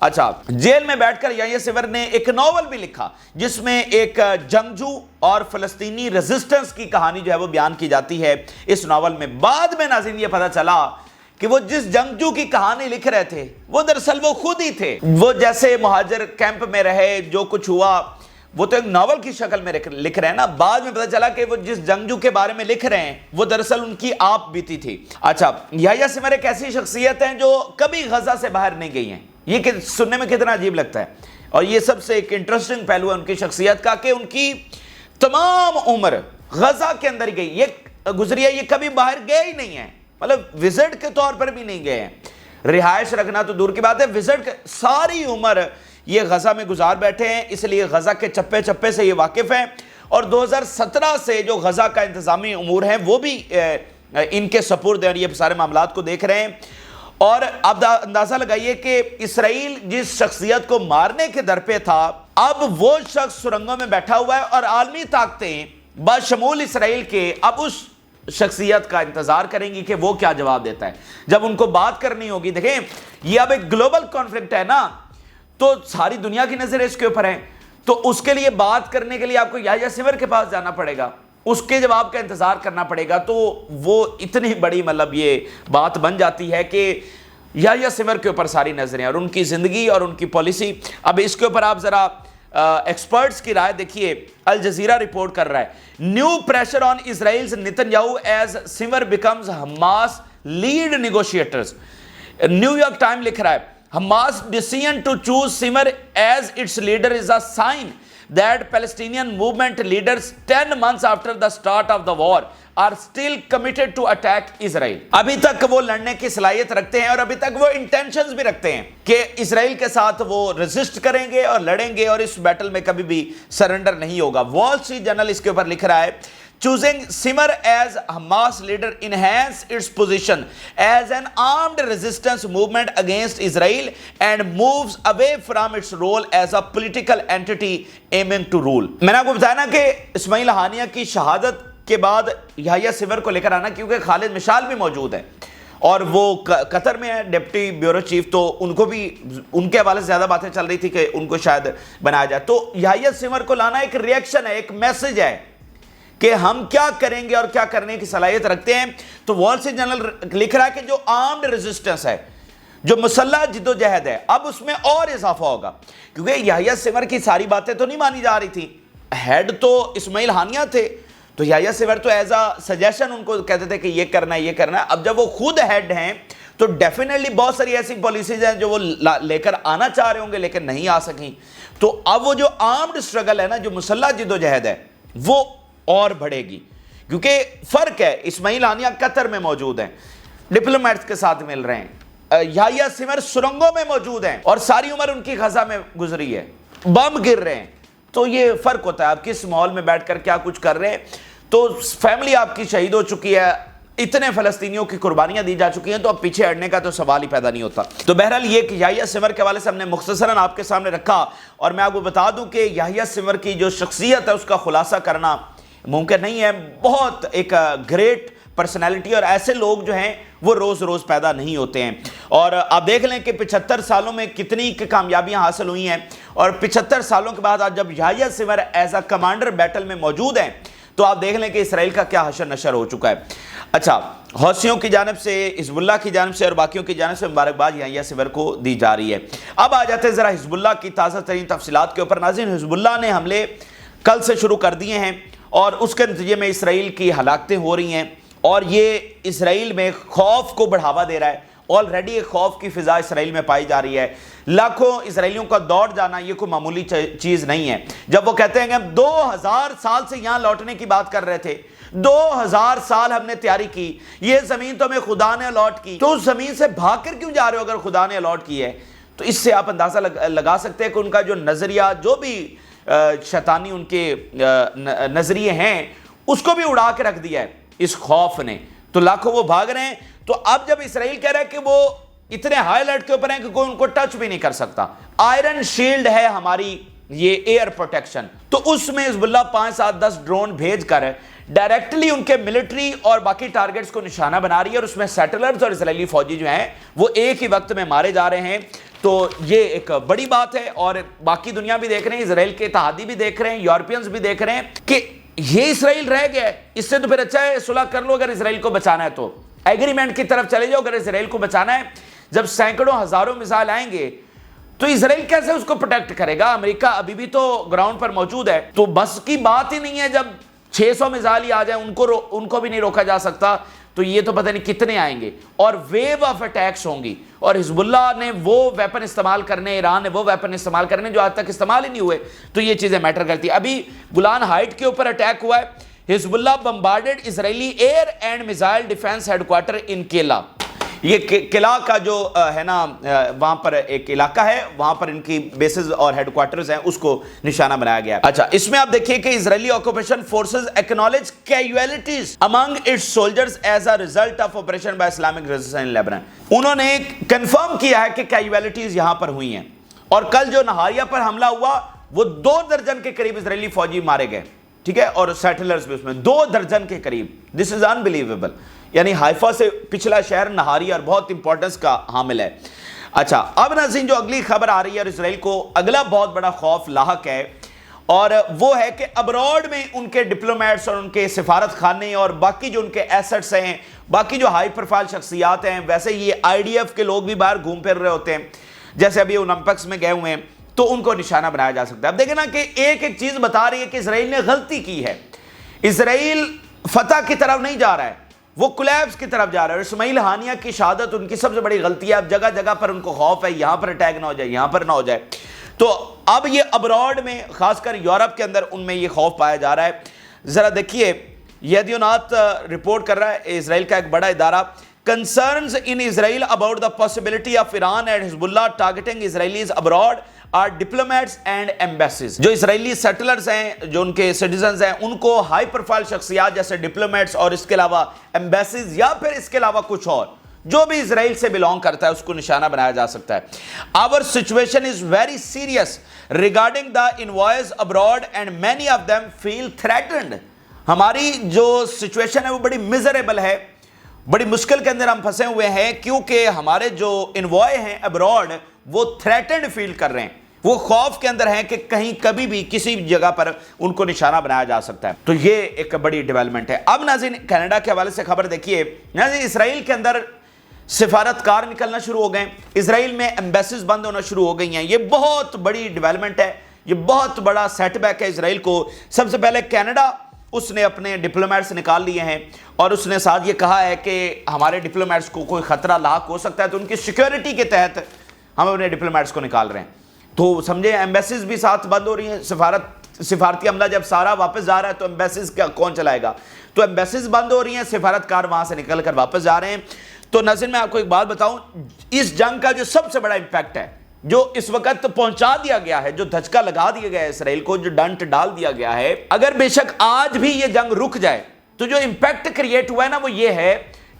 اچھا، جیل میں بیٹھ کر یحییٰ سنور نے ایک ناول بھی لکھا جس میں ایک جنگجو اور فلسطینی ریزسٹنس کی کہانی جو ہے وہ بیان کی جاتی ہے اس ناول میں۔ بعد میں ناظرین یہ پتہ چلا کہ وہ جس جنگجو کی کہانی لکھ رہے تھے وہ دراصل وہ خود ہی تھے۔ وہ جیسے مہاجر کیمپ میں رہے، جو کچھ ہوا وہ تو ایک ناول کی شکل میں لکھ رہے ہیں نا، بعد میں پتہ چلا کہ وہ جس جنگجو کے بارے میں لکھ رہے ہیں وہ دراصل ان کی آپ بیتی تھی۔ اچھا، یحییٰ سنور ایک ایسی شخصیت ہیں جو کبھی غزہ سے باہر نہیں گئی ہیں، یہ کہ سننے میں کتنا عجیب لگتا ہے، اور یہ سب سے ایک انٹرسٹنگ پہلو ہے ان کی شخصیت کا کہ ان کی تمام عمر غزہ کے اندر ہی گئی، یہ گزری ہے، یہ کبھی باہر گئے ہی نہیں ہیں، مطلب وزٹ کے طور پر بھی نہیں گئے ہیں، رہائش رکھنا تو دور کی بات ہے، وزٹ ساری عمر یہ غزہ میں گزار بیٹھے ہیں، اس لیے غزہ کے چپے چپے سے یہ واقف ہیں، اور 2017 سے جو غزہ کا انتظامی امور ہیں وہ بھی ان کے سپرد ہیں اور یہ سارے معاملات کو دیکھ رہے ہیں۔ اور آپ اندازہ لگائیے کہ اسرائیل جس شخصیت کو مارنے کے در پہ تھا، اب وہ شخص سرنگوں میں بیٹھا ہوا ہے، اور عالمی طاقتیں بشمول اسرائیل کے اب اس شخصیت کا انتظار کریں گی کہ وہ کیا جواب دیتا ہے جب ان کو بات کرنی ہوگی۔ دیکھیں، یہ اب ایک گلوبل کانفلکٹ ہے نا، تو ساری دنیا کی نظر اس کے اوپر ہے، تو اس کے لیے بات کرنے کے لیے آپ کو یحییٰ سنور کے پاس جانا پڑے گا، اس کے جواب کا انتظار کرنا پڑے گا، تو وہ اتنی بڑی مطلب یہ بات بن جاتی ہے کہ یحییٰ سنور کے اوپر ساری نظریں اور ان کی زندگی اور ان کی پالیسی۔ اب اس کے اوپر آپ ذرا ایکسپرٹس کی رائے دیکھیے، الجزیرہ رپورٹ کر رہا ہے، new pressure on Israel's Netanyahu as Sinwar becomes Hamas lead negotiators. New York time لکھ رہا ہے Hamas decision to choose Simar as its leader is a sign that Palestinian movement leaders 10 months after the start of the war are still committed to attack Israel۔ ابھی تک وہ لڑنے کی صلاحیت رکھتے ہیں اور ابھی تک وہ انٹینشنز بھی رکھتے ہیں کہ اسرائیل کے ساتھ وہ ریزسٹ کریں گے اور لڑیں گے اور اس بیٹل میں کبھی بھی سرنڈر نہیں ہوگا۔ وال اسٹریٹ جرنل اس کے اوپر لکھ رہا ہے choosing Simar as Hamas leader enhance its position as an armed resistance movement against Israel and moves away from its role as a political entity aiming to rule۔ میں نے آپ کو بتایا نا کہ اسماعیل ہانیہ کی شہادت کے بعد یحییٰ سنور کو لے کر آنا، کیونکہ خالد مشعل بھی موجود ہے اور وہ قطر میں ہے ڈپٹی بیورو چیف، تو ان کو بھی ان کے حوالے سے زیادہ باتیں چل رہی تھی کہ ان کو شاید بنایا جائے، تو یحییٰ سنور کو لانا ایک ریئیکشن ہے، ایک میسج ہے کہ ہم کیا کریں گے اور کیا کرنے کی صلاحیت رکھتے ہیں۔ تو وال اسٹریٹ جرنل لکھ رہا ہے کہ جو آرمڈ ریزسٹنس ہے، جو مسلح جد و جہد ہے، اب اس میں اور اضافہ ہوگا، کیونکہ یحییٰ سنور کی ساری باتیں تو نہیں مانی جا رہی تھی، ہیڈ تو اسماعیل ہانیہ تھے، تو یحییٰ سنور تو ایز اے سجیشن ان کو کہتے تھے کہ یہ کرنا ہے یہ کرنا ہے۔ اب جب وہ خود ہیڈ ہیں تو ڈیفینیٹلی بہت ساری ایسی پالیسیز ہیں جو وہ لے کر آنا چاہ رہے ہوں گے لیکن نہیں آ سکیں، تو اب وہ جو آرمڈ اسٹرگل ہے نا، جو مسلح جد و جہد ہے، وہ اور بڑھے گی، کیونکہ فرق ہے، اسماعیل ہانیہ قطر میں موجود ہیں، ڈپلومیٹس کے ساتھ مل رہے ہیں، یحییٰ سنور سرنگوں میں موجود ہیں اور ساری عمر ان کی غزہ میں گزری ہے، بم گر رہے ہیں، تو یہ فرق ہوتا ہے آپ کس ماحول میں بیٹھ کر کیا کچھ کر رہے ہیں۔ تو فیملی آپ کی شہید ہو چکی ہے، اتنے فلسطینیوں کی قربانیاں دی جا چکی ہیں، تو اب پیچھے ہٹنے کا تو سوال ہی پیدا نہیں ہوتا۔ تو بہرحال یہ کہ یحییٰ سنور کے حوالے سے ہم نے مختصراً آپ کے سامنے رکھا، اور میں آپ کو بتا دوں کہ یحییٰ سنور کی جو شخصیت ہے اس کا خلاصہ کرنا ممکن نہیں ہے، بہت ایک گریٹ پرسنالٹی، اور ایسے لوگ جو ہیں وہ روز روز پیدا نہیں ہوتے ہیں، اور آپ دیکھ لیں کہ 75 سالوں میں کتنی کامیابیاں حاصل ہوئی ہیں، اور 75 سالوں کے بعد آج جب یحییٰ سنور ایز اے کمانڈر بیٹل میں موجود ہیں تو آپ دیکھ لیں کہ اسرائیل کا کیا حشر نشر ہو چکا ہے۔ اچھا، حوثیوں کی جانب سے، حزب اللہ کی جانب سے اور باقیوں کی جانب سے مبارکباد یحییٰ سنور کو دی جا رہی ہے۔ اب آ جاتے ہیں ذرا حزب اللہ کی تازہ ترین تفصیلات کے اوپر۔ ناظرین، حزب اللہ نے حملے کل سے شروع کر دیے ہیں اور اس کے نتیجے میں اسرائیل کی ہلاکتیں ہو رہی ہیں، اور یہ اسرائیل میں خوف کو بڑھاوا دے رہا ہے، آلریڈی ایک خوف کی فضا اسرائیل میں پائی جا رہی ہے، لاکھوں اسرائیلیوں کا دوڑ جانا یہ کوئی معمولی چیز نہیں ہے۔ جب وہ کہتے ہیں کہ ہم 2000 سال سے یہاں لوٹنے کی بات کر رہے تھے، 2000 سال ہم نے تیاری کی، یہ زمین تو ہمیں خدا نے الاٹ کی، تو اس زمین سے بھاگ کر کیوں جا رہے ہو اگر خدا نے الاٹ کی ہے؟ تو اس سے آپ اندازہ لگا سکتے ہیں کہ ان کا جو نظریہ، جو بھی شیطانی ان کے نظریے ہیں، اس کو بھی اڑا کے رکھ دیا ہے اس خوف نے، تو لاکھوں وہ بھاگ رہے ہیں۔ تو اب جب اسرائیل کہہ رہا ہے کہ وہ اتنے ہائی الرٹ کے اوپر ہیں کہ کوئی ان کو ٹچ بھی نہیں کر سکتا، آئرن شیلڈ ہے ہماری یہ ایئر پروٹیکشن، تو اس میں حزب اللہ 5 7 10 ڈرون بھیج کر ڈائریکٹلی ان کے ملٹری اور باقی ٹارگٹس کو نشانہ بنا رہی ہے، اور اس میں سیٹلرز اور اسرائیلی فوجی جو ہیں وہ ایک ہی وقت میں مارے جا رہے ہیں۔ تو یہ ایک بڑی بات ہے، اور باقی دنیا بھی دیکھ رہے ہیں، اسرائیل کے اتحادی بھی دیکھ رہے ہیں، یورپینز بھی دیکھ رہے ہیں کہ یہ اسرائیل رہ گیا ہے، اس سے تو پھر اچھا ہے صلح کر لو، اگر اسرائیل کو بچانا ہے تو ایگریمنٹ کی طرف چلے جاؤ، اگر اسرائیل کو بچانا ہے۔ جب سینکڑوں ہزاروں میزائل آئیں گے تو اسرائیل کیسے اس کو پروٹیکٹ کرے گا؟ امریکہ ابھی بھی تو گراؤنڈ پر موجود ہے، تو بس کی بات ہی نہیں ہے، جب 600 میزائل ہی آ جائیں ان کو بھی نہیں روکا جا سکتا، تو یہ تو پتہ نہیں کتنے آئیں گے، اور ویو آف اٹیکس ہوں گی، اور حزب اللہ نے وہ ویپن استعمال کرنے، ایران نے وہ ویپن استعمال کرنے جو آج تک استعمال ہی نہیں ہوئے، تو یہ چیزیں میٹر کرتی ہیں۔ ابھی گولان ہائٹ کے اوپر اٹیک ہوا ہے، Hezbollah bombarded Israeli air and missile defence headquarter in کیلا، یہ قلعہ کا جو ہے نا وہاں پر ایک علاقہ ہے، وہاں پر ان کی بیسز اور ہیڈ کوارٹرز ہیں، اس کو نشانہ بنایا گیا ہے۔ اچھا، اس میں آپ دیکھیے کہ Israeli occupation forces acknowledge casualties among its soldiers as a result of operation by Islamic resistance in Lebanon. انہوں نے کنفرم کیا ہے کہ کیجویلٹیز یہاں پر ہوئی ہیں، اور کل جو نہاریہ پر حملہ ہوا وہ 2 درجن کے قریب اسرائیلی فوجی مارے گئے، ٹھیک ہے، اور سیٹلرز بھی اس میں 2 درجن کے قریب۔ دس از انبلیویبل، یعنی حائفہ سے پچھلا شہر نہاری اور بہت امپورٹنس کا حامل ہے۔ اچھا، اب ناظرین جو اگلی خبر آ رہی ہے، اور اسرائیل کو اگلا بہت بڑا خوف لاحق ہے، اور وہ ہے کہ ابراڈ میں ان کے ڈپلومیٹس اور ان کے سفارت خانے اور باقی جو ان کے ایسٹس ہیں، باقی جو ہائی پروفائل شخصیات ہیں، ویسے یہ آئی ڈی ایف کے لوگ بھی باہر گھوم پھر رہے ہوتے ہیں، جیسے ابھی اولمپکس میں گئے ہوئے ہیں، تو ان کو نشانہ بنایا جا سکتا ہے۔ اب دیکھیں نا کہ ایک چیز بتا رہی ہے کہ اسرائیل نے غلطی کی ہے، اسرائیل فتح کی طرف نہیں جا رہا ہے، وہ کولیپس کی طرف جا رہا ہے۔ اور اسماعیل ہانیہ کی شہادت ان کی سب سے بڑی غلطی ہے، اب جگہ جگہ پر ان کو خوف ہے یہاں پر اٹیک نہ ہو جائے، یہاں پر نہ ہو جائے، تو اب یہ ابراڈ میں خاص کر یورپ کے اندر ان میں یہ خوف پایا جا رہا ہے۔ ذرا دیکھیے، یدیونات رپورٹ کر رہا ہے، اسرائیل کا ایک بڑا ادارہ، concerns in Israel about the possibility of Iran and Hezbollah targeting Israelis abroad are diplomats and embassies۔ جو اسرائیلی سیٹلرز ہیں، جو ان کے سٹیزنز ہیں، ان کو ہائی پروفائل شخصیات جیسے ڈپلومیٹس اور اس کے علاوہ ایمبیسیز، یا پھر اس کے علاوہ کچھ اور جو بھی اسرائیل سے بلونگ کرتا ہے، اس کو نشانہ بنایا جا سکتا ہے۔ Our situation is very serious regarding the envoys abroad and many of them feel threatened۔ ہماری جو سچویشن ہے وہ بڑی miserable ہے، بڑی مشکل کے اندر ہم پھنسے ہوئے ہیں، کیونکہ ہمارے جو انوائے ہیں ابراڈ وہ تھریٹنڈ فیل کر رہے ہیں، وہ خوف کے اندر ہیں کہ کہیں کبھی بھی کسی جگہ پر ان کو نشانہ بنایا جا سکتا ہے۔ تو یہ ایک بڑی ڈیولپمنٹ ہے۔ اب ناظرین کینیڈا کے حوالے سے خبر دیکھیے، ناظرین اسرائیل کے اندر سفارتکار نکلنا شروع ہو گئے، اسرائیل میں ایمبیسیز بند ہونا شروع ہو گئی ہیں، یہ بہت بڑی ڈیولپمنٹ ہے، یہ بہت بڑا سیٹ بیک ہے اسرائیل کو۔ سب سے پہلے کینیڈا، اس نے اپنے ڈپلومیٹس نکال لیے ہیں، اور اس نے ساتھ یہ کہا ہے کہ ہمارے ڈپلومیٹس کو کوئی خطرہ لاحق ہو سکتا ہے، تو ان کی سیکیورٹی کے تحت ہم اپنے ڈپلومیٹس کو نکال رہے ہیں۔ تو سمجھے ایمبیسیز بھی ساتھ بند ہو رہی ہیں، سفارتی عملہ جب سارا واپس جا رہا ہے تو ایمبیسیز کون چلائے گا؟ تو ایمبیسیز بند ہو رہی ہیں، سفارتکار وہاں سے نکل کر واپس جا رہے ہیں۔ تو ناظرین میں آپ کو ایک بات بتاؤں، اس جنگ کا جو سب سے بڑا امپیکٹ ہے، جو اس وقت پہنچا دیا گیا ہے، جو دھچکا لگا دیا گیا ہے اسرائیل کو، جو ڈنٹ ڈال دیا گیا ہے، اگر بے شک آج بھی یہ جنگ رک جائے تو جو امپیکٹ کریٹ ہوا ہے نا وہ یہ ہے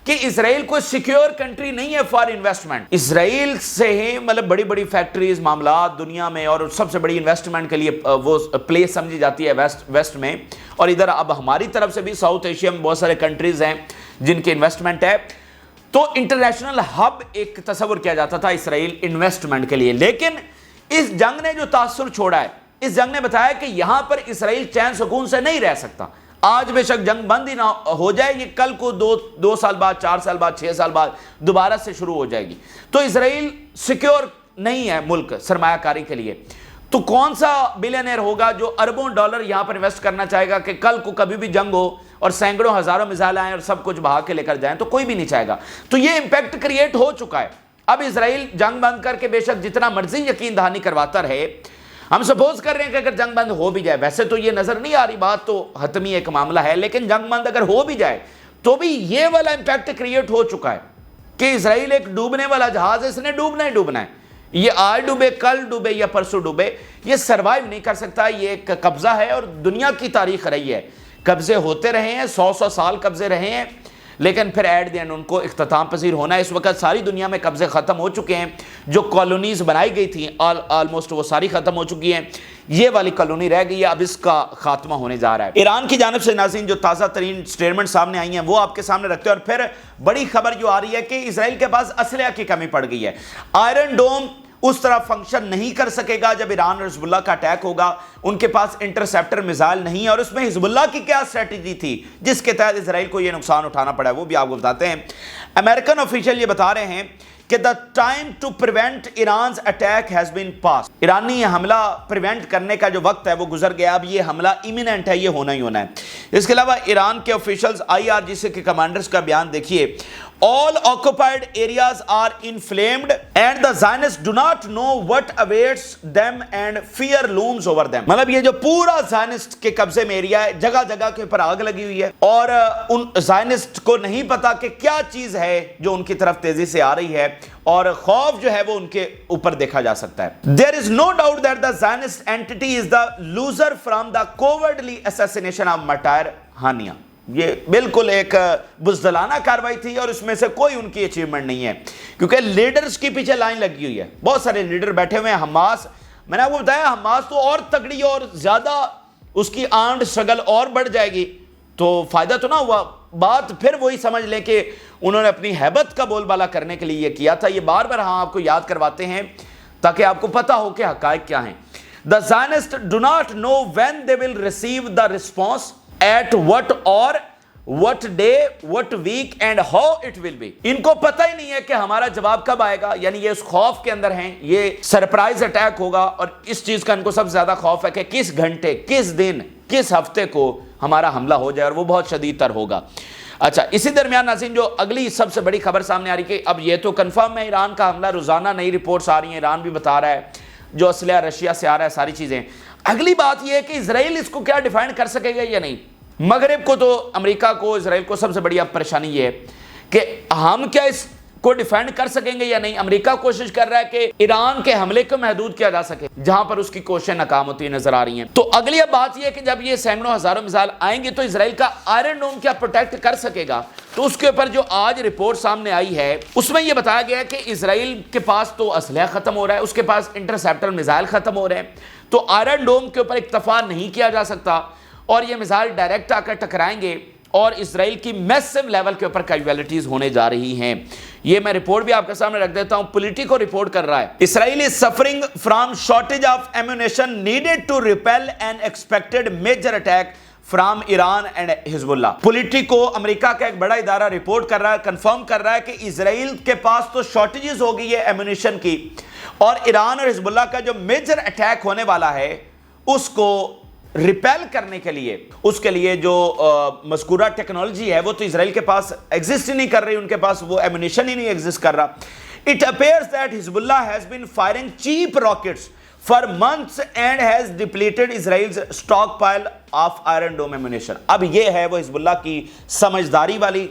کہ اسرائیل کوئی سیکیور کنٹری نہیں ہے فار انویسٹمنٹ۔ اسرائیل سے ہی مطلب بڑی بڑی فیکٹریز، معاملات دنیا میں، اور سب سے بڑی انویسٹمنٹ کے لیے وہ پلیس سمجھی جاتی ہے ویسٹ میں، اور ادھر اب ہماری طرف سے بھی ساؤتھ ایشیا میں بہت سارے کنٹریز ہیں جن کی انویسٹمنٹ ہے، تو انٹرنیشنل ہب ایک تصور کیا جاتا تھا اسرائیل انویسٹمنٹ کے لیے۔ لیکن اس جنگ نے جو تاثر چھوڑا ہے، اس جنگ نے بتایا کہ یہاں پر اسرائیل چین سکون سے نہیں رہ سکتا۔ آج بے شک جنگ بند ہی نہ ہو جائے، یہ کل کو 2 سال بعد، 4 سال بعد، 6 سال بعد دوبارہ سے شروع ہو جائے گی، تو اسرائیل سیکیور نہیں ہے ملک سرمایہ کاری کے لیے۔ تو کون سا بلینئر ہوگا جو اربوں ڈالر یہاں پر انویسٹ کرنا چاہے گا کہ کل کو کبھی بھی جنگ ہو اور سینکڑوں ہزاروں میزائل آئیں اور سب کچھ بہا کے لے کر جائیں؟ تو کوئی بھی نہیں چاہے گا۔ تو یہ امپیکٹ کریٹ ہو چکا ہے۔ اب اسرائیل جنگ بند کر کے بے شک جتنا مرضی یقین دہانی کرواتا رہے، ہم سپوز کر رہے ہیں کہ اگر جنگ بند ہو بھی جائے، ویسے تو یہ نظر نہیں آ رہی بات، تو حتمی ایک معاملہ ہے، لیکن جنگ بند اگر ہو بھی جائے تو بھی یہ والا امپیکٹ کریٹ ہو چکا ہے کہ اسرائیل ایک ڈوبنے والا جہاز ہے، اس نے ڈوبنا ہی ڈوبنا ہے، یہ آج ڈوبے، کل ڈوبے یا پرسوں ڈوبے، یہ سروائیو نہیں کر سکتا۔ یہ ایک قبضہ ہے، اور دنیا کی تاریخ رہی ہے، قبضے ہوتے رہے ہیں، 100 سال قبضے رہے ہیں، لیکن پھر ایٹ دی اینڈ ان کو اختتام پذیر ہونا ہے۔ اس وقت ساری دنیا میں قبضے ختم ہو چکے ہیں، جو کالونیز بنائی گئی تھیں آلموسٹ وہ ساری ختم ہو چکی ہیں۔ یہ والی کالونی رہ گئی ہے، اب اس کا خاتمہ ہونے جا رہا ہے۔ ایران کی جانب سے ناظرین جو تازہ ترین سٹیٹمنٹ سامنے آئی ہیں وہ آپ کے سامنے رکھتے ہیں، اور پھر بڑی خبر جو آ رہی ہے کہ اسرائیل کے پاس اسلحہ کی کمی پڑ گئی ہے۔ آئرن ڈوم اس طرح فنکشن نہیں کر سکے گا جب ایران اور حزب اللہ کا اٹیک ہوگا، ان کے پاس انٹرسیپٹر میزائل نہیں ہے، اور اس میں حزب اللہ کی کیا اسٹریٹجی تھی جس کے تحت اسرائیل کو یہ نقصان اٹھانا پڑا ہے وہ بھی آپ کو بتاتے ہیں۔ امریکن آفیشل یہ بتا رہے ہیں کہ the time to prevent Iran's attack has been passed۔ ایرانی یہ حملہ پریونٹ کرنے کا جو وقت ہے وہ گزر گیا، اب یہ حملہ ایمیننٹ ہے، یہ ہونا ہی ہونا ہے۔ اس کے علاوہ ایران کے آفیشلز IRGC کے کمانڈرز کا بیان دیکھیے، all occupied areas are inflamed and the Zionists do not know what awaits them and fear looms over them۔ مطلب یہ جو پورا زائنسٹ کے قبضے میں ایریا ہے، جگہ جگہ کے اوپر آگ لگی ہوئی ہے، اور ان زائنسٹ کو نہیں پتا کہ کیا چیز ہے جو ان کی طرف تیزی سے آ رہی ہے، اور خوف جو ہے وہ ان کے اوپر دیکھا جا سکتا ہے۔ There is no doubt that the Zionist entity is the loser from the cowardly assassination of Matar Hania۔ یہ بالکل ایک بزدلانہ کاروائی تھی، اور اس میں سے کوئی ان کی اچیومنٹ نہیں ہے، کیونکہ لیڈرز کی پیچھے لائن لگی ہوئی ہے، بہت سارے لیڈر بیٹھے ہوئے ہیں۔ حماس، میں نے آپ کو بتایا حماس تو اور تگڑی اور زیادہ اس کی آرمڈ اسٹرگل اور بڑھ جائے گی، تو فائدہ تو نہ ہوا۔ بات پھر وہی سمجھ لیں کہ انہوں نے اپنی ہیبت کا بول بالا کرنے کے لیے یہ کیا تھا۔ یہ بار بار ہم آپ کو یاد کرواتے ہیں تاکہ آپ کو پتہ ہو کہ حقائق کیا ہیں۔ The Zionists do not know when they will receive the response, at what hour, what day, what week and how it will be۔ ان کو پتہ ہی نہیں ہے کہ ہمارا جواب کب آئے گا، یعنی یہ اس خوف کے اندر ہیں، یہ سرپرائز اٹیک ہوگا، اور اس چیز کا ان کو سب سے زیادہ خوف ہے کہ کس گھنٹے، کس دن، کس ہفتے کو ہمارا حملہ ہو جائے، اور وہ بہت شدید تر ہوگا۔ اچھا، اسی درمیان ناظرین جو اگلی سب سے بڑی خبر سامنے آ رہی کہ اب یہ تو کنفرم ہے ایران کا حملہ، روزانہ نئی رپورٹس آ رہی ہیں، ایران بھی بتا رہا ہے جو اسلحہ رشیا سے آ رہا ہے، ساری چیزیں۔ اگلی بات یہ ہے کہ اسرائیل اس کو کیا ڈیفائن کر سکے گا یا نہیں۔ مغرب کو تو، امریکہ کو، اسرائیل کو سب سے بڑی اب پریشانی یہ ہے کہ ہم کیا اس کو ڈیفینڈ کر سکیں گے یا نہیں۔ امریکہ کوشش کر رہا ہے کہ ایران کے حملے کو محدود کیا جا سکے، جہاں پر اس کی کوششیں ناکام ہوتی نظر آ رہی ہیں۔ تو اگلی اب بات یہ ہے کہ جب یہ سینکڑوں ہزاروں میزائل آئیں گے تو اسرائیل کا آئرن ڈوم کیا پروٹیکٹ کر سکے گا۔ تو اس کے اوپر جو آج رپورٹ سامنے آئی ہے اس میں یہ بتایا گیا ہے کہ اسرائیل کے پاس تو اسلحہ ختم ہو رہا ہے، اس کے پاس انٹرسیپٹر میزائل ختم ہو رہے ہیں، تو آئرن ڈوم کے اوپر اکتفا نہیں کیا جا سکتا، اور یہ میزائل ڈائریکٹ آ کر ٹکرائیں گے، اور اسرائیل کی میسو لیول کے اوپر کیجویلٹیز ہونے جا رہی ہیں۔ یہ میں رپورٹ بھی آپ کے سامنے رکھ دیتا ہوں، پولیٹیکو رپورٹ کر رہا ہے۔ اسرائیل is suffering from shortage of ammunition needed to repel an expected major attack from Iran and حزب اللہ۔ پولیٹیکو امریکہ کا ایک بڑا ادارہ رپورٹ کر رہا ہے، کنفرم کر رہا ہے کہ اسرائیل کے پاس تو شارٹیجز ہو گئی ہے ایمونیشن کی، اور ایران اور حزب اللہ کا جو میجر اٹیک ہونے والا ہے اس کو ریپیل کرنے کے لیے، اس کے لیے جو مذکورہ ٹیکنالوجی ہے وہ تو اسرائیل کے پاس ایگزسٹ ہی نہیں کر رہی، ان کے پاس وہ ایمونیشن ہی نہیں ایگزسٹ کر رہا۔ It appears that Hezbollah has been firing cheap rockets for months and has depleted Israel's stockpile of Iron Dome ammunition۔ اب یہ ہے وہ حزب اللہ کی سمجھداری والی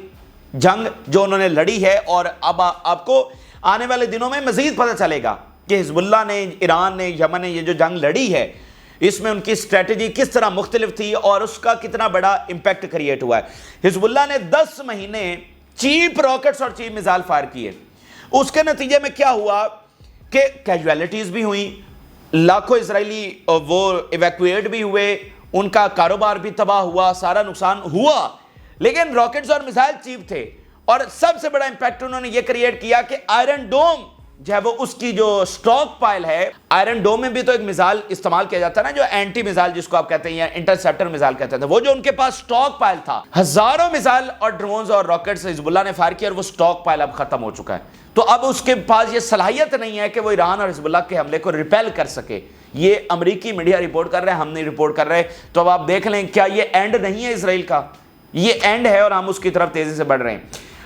جنگ جو انہوں نے لڑی ہے، اور اب آپ کو آنے والے دنوں میں مزید پتہ چلے گا کہ حزب اللہ نے، ایران نے، یمن نے یہ جو جنگ لڑی ہے اس میں ان کی اسٹریٹجی کس طرح مختلف تھی اور اس کا کتنا بڑا امپیکٹ کریٹ ہوا ہے۔ حزب اللہ نے 10 مہینے چیپ راکٹس اور چیپ میزائل فائر کیے، اس کے نتیجے میں کیا ہوا کہ کیجویلٹیز بھی ہوئیں، لاکھوں اسرائیلی وہ ایویکویٹ بھی ہوئے، ان کا کاروبار بھی تباہ ہوا، سارا نقصان ہوا، لیکن راکٹس اور میزائل چیپ تھے، اور سب سے بڑا امپیکٹ انہوں نے یہ کریٹ کیا کہ آئرن ڈوم جو ہے وہ اس کی جو سٹاک پائل ہے، آئرن ڈوم میں بھی تو ایک میزائل استعمال کیا جاتا ہے نا، جو اینٹی میزائل جس کو آپ کہتے ہیں یا انٹرسیپٹر میزائل کہتے ہیں، وہ جو ان کے پاس سٹاک پائل تھا، ہزاروں میزائل اور ڈرونز اور راکٹس حزب اللہ نے فائر کیا، اور وہ سٹاک پائل اب ختم ہو چکا ہے۔ تو اب اس کے پاس یہ صلاحیت نہیں ہے کہ وہ ایران اور حزب اللہ کے حملے کو ریپیل کر سکے۔ یہ امریکی میڈیا رپورٹ کر رہے ہیں، ہم نہیں رپورٹ کر رہے۔ تو اب آپ دیکھ لیں کیا یہ اینڈ نہیں ہے اسرائیل کا، یہ اینڈ ہے اور ہم اس کی طرف تیزی سے بڑھ رہے ہیں۔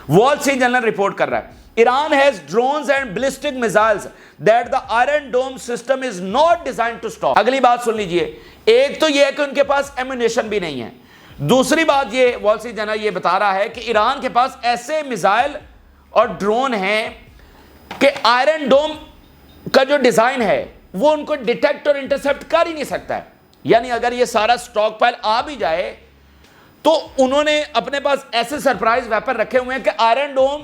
وال اسٹریٹ جرنل رپورٹ کر رہا ہے Iran has drones and ballistic missiles that the Iron Dome system is not designed to stop۔ اگلی بات سن لیجئے، ایک تو یہ ہے کہ ان کے پاس ایمونیشن بھی نہیں ہے، دوسری بات یہ وال اسٹریٹ جرنل یہ بتا رہا ہے کہ ایران کے پاس ایسے میزائل اور ڈرون ہیں کہ آئرن ڈوم کا جو ڈیزائن ہے وہ ان کو ڈیٹیکٹ اور انٹرسیپٹ کر ہی نہیں سکتا ہے۔ یعنی اگر یہ سارا سٹاک پائل آ بھی جائے تو انہوں نے اپنے پاس ایسے سرپرائز ویپن رکھے ہوئے ہیں کہ آئرن ڈوم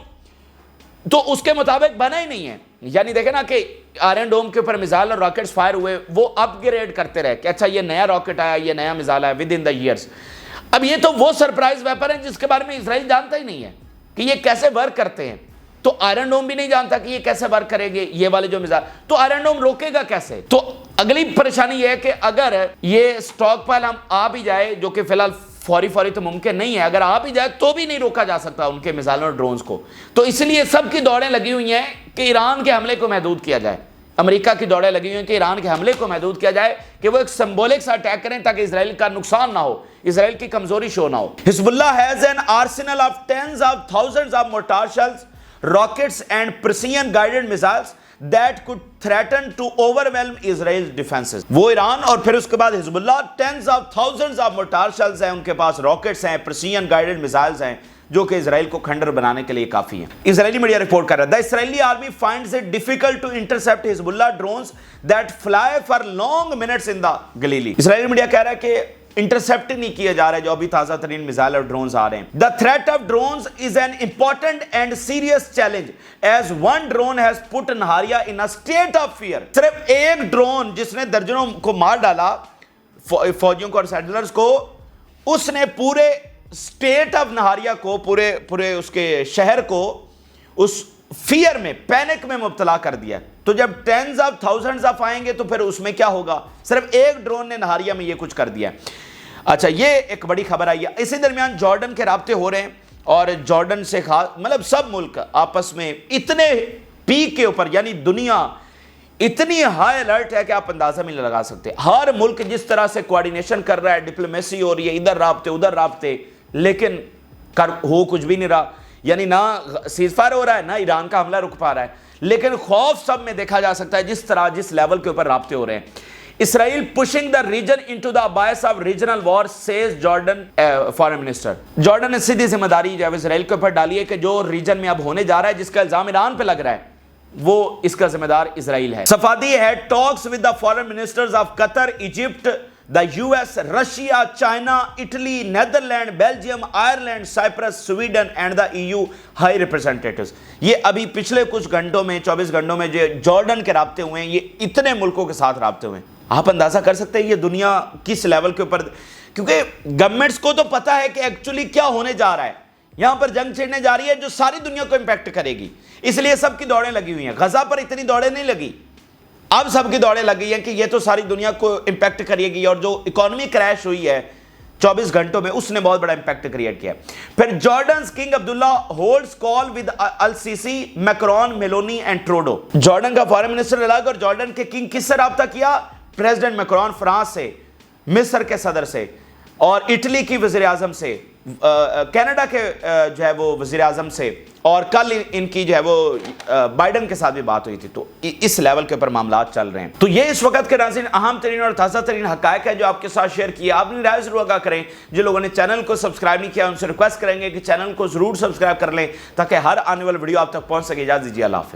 تو اس کے مطابق بنا ہی نہیں ہے۔ یعنی دیکھیں نا کہ آئرن ڈوم کے اوپر میزائل اور راکٹس فائر ہوئے، وہ اپ گریڈ کرتے رہے کہ اچھا یہ نیا راکٹ آیا، یہ نیا میزائل آیا ود ان دا ایئرس. اب یہ تو وہ سرپرائز ویپن ہے جس کے بارے میں اسرائیل جانتا ہی نہیں ہے کہ یہ کیسے ورک کرتے ہیں. تو آئرن ڈوم بھی نہیں جانتا کہ یہ کیسے ورک کریں گے یہ والے جو میزائل. تو آئرن ڈوم روکے گا کیسے؟ تو اگلی پریشانی یہ ہے کہ اگر یہ سٹاک پائل ہم آ بھی جائے، جو کہ فی الحال فوری تو ممکن نہیں ہے، اگر آ بھی جائے تو بھی نہیں روکا جا سکتا ان کے میزائلوں اور ڈرونز کو. تو اس لیے سب کی دوڑیں لگی ہوئی ہیں کہ ایران کے حملے کو محدود کیا جائے. امریکہ کی دوڑیں لگی ہوئی ہیں کہ ایران کے حملے کو محدود کیا جائے، کہ وہ ایک سمبولک سا اٹیک کریں تاکہ اسرائیل کا نقصان نہ ہو، اسرائیل کی کمزوری شو نہ ہو. حزب اللہ has an arsenal of tens of thousands of mortar shells, rockets and precision guided missiles that could threaten to overwhelm Israel's defenses. وہ ایران اور پھر اس کے بعد حزب اللہ tens of thousands of mortar shells ہیں، ان کے پاس راکٹس ہیں، precision guided missiles ہیں جو کہ اسرائیل کو کھنڈر بنانے کے لیے کافی ہیں. اسرائیلی میڈیا رپورٹ کر رہا ہے The Israeli army finds it difficult to intercept Hezbollah drones that fly for long minutes in the Galilee. Israeli media کہہ رہا ہے کہ انٹرسیپٹ نہیں کیا جا رہا ہے جو ابھی تازہ ترین میزائل اور ڈرونز آ رہے ہیں. The threat of drones is an important and serious challenge as one drone has put Nahariya in a state of fear. صرف ایک ڈرون جس نے درجنوں کو مار ڈالا، فوجیوں کو اور سیٹلرز کو، اس نے پورے اسٹیٹ آف نہاریہ کو، پورے اس کے شہر کو اس فیئر میں، پینک میں مبتلا کر دیا. تو جب ٹینز آف تھاؤزنڈز آف آئیں گے تو پھر اس میں کیا ہوگا؟ صرف ایک ڈرون نے نہاریہ میں یہ کچھ کر دیا. اچھا، یہ ایک بڑی خبر آئی ہے. اسی درمیان جارڈن کے رابطے ہو رہے ہیں، اور جارڈن سے خاص مطلب سب ملک آپس میں اتنے پیک کے اوپر، یعنی دنیا اتنی ہائی الرٹ ہے کہ آپ اندازہ بھی نہیں لگا سکتے. ہر ملک جس طرح سے کوارڈینیشن کر رہا ہے، ڈپلومیسی ہو رہی ہے، ادھر رابطے ادھر رابطے، لیکن ہو کچھ بھی نہیں رہا. یعنی نہ سیز فائر ہو رہا ہے، نہ ایران کا حملہ رک پا رہا ہے، لیکن خوف سب میں دیکھا جا سکتا ہے جس لیول کے اوپر رابطے ہو رہے ہیں. اسرائیل pushing the region into the abyss of regional war says Jordan foreign minister. Jordan نے سیدھی ذمہ داری جو ہے اسرائیل کے اوپر ڈالی ہے کہ جو ریجن میں اب ہونے جا رہا ہے، جس کا الزام ایران پہ لگ رہا ہے، وہ اس کا ذمہ دار اسرائیل ہے. صفادی ہے talks with the foreign ministers of Qatar, Egypt, the US, Russia, China, Italy, Netherlands, Belgium, Ireland, Cyprus, Sweden and the EU high representatives. یہ ابھی پچھلے کچھ گھنٹوں میں 24 گھنٹوں میں جو جارڈن کے رابطے ہوئے ہیں، یہ اتنے ملکوں کے ساتھ رابطے ہوئے ہیں. آپ اندازہ کر سکتے ہیں یہ دنیا کس لیول کے اوپر، کیونکہ گورنمنٹس کو تو پتا ہے کہ ایکچولی کیا ہونے جا رہا ہے. یہاں پر جنگ چھڑنے جا رہی ہے جو ساری دنیا کو امپیکٹ کرے گی، اس لیے سب کی دوڑیں لگی ہوئی ہیں. غزہ پر اتنی دوڑیں نہیں لگی، اب سب کی دوڑیں لگی ہیں کہ یہ تو ساری دنیا کو امپیکٹ کرے گی. اور جو اکانومی کریش ہوئی ہے 24 گھنٹوں میں، اس نے بہت بڑا امپیکٹ کریٹ کیا. پھر Jordan's king Abdullah holds call with al Sisi, Macron, Meloni and Trudeau. Jordan کا فارن منسٹر الگ، اور جارڈن کے کنگ کس سے رابطہ کیا؟ پریزیڈنٹ میکرون فرانس سے، مصر کے صدر سے، اور اٹلی کی وزیر اعظم سے، کینیڈا کے جو ہے وہ وزیر اعظم سے، اور کل ان کی جو ہے وہ بائیڈن کے ساتھ بھی بات ہوئی تھی. تو اس لیول کے اوپر معاملات چل رہے ہیں. تو یہ اس وقت کے ناظرین اہم ترین اور تازہ ترین حقائق ہے جو آپ کے ساتھ شیئر کیا. آپ اپنی رائے ضرور آگاہ کریں. جن لوگوں نے چینل کو سبسکرائب نہیں کیا ان سے ریکویسٹ کریں گے کہ چینل کو ضرور سبسکرائب کر لیں تاکہ ہر آنے والی ویڈیو آپ تک پہنچ سکے. اجازت دیجیے، اللہ حافظ.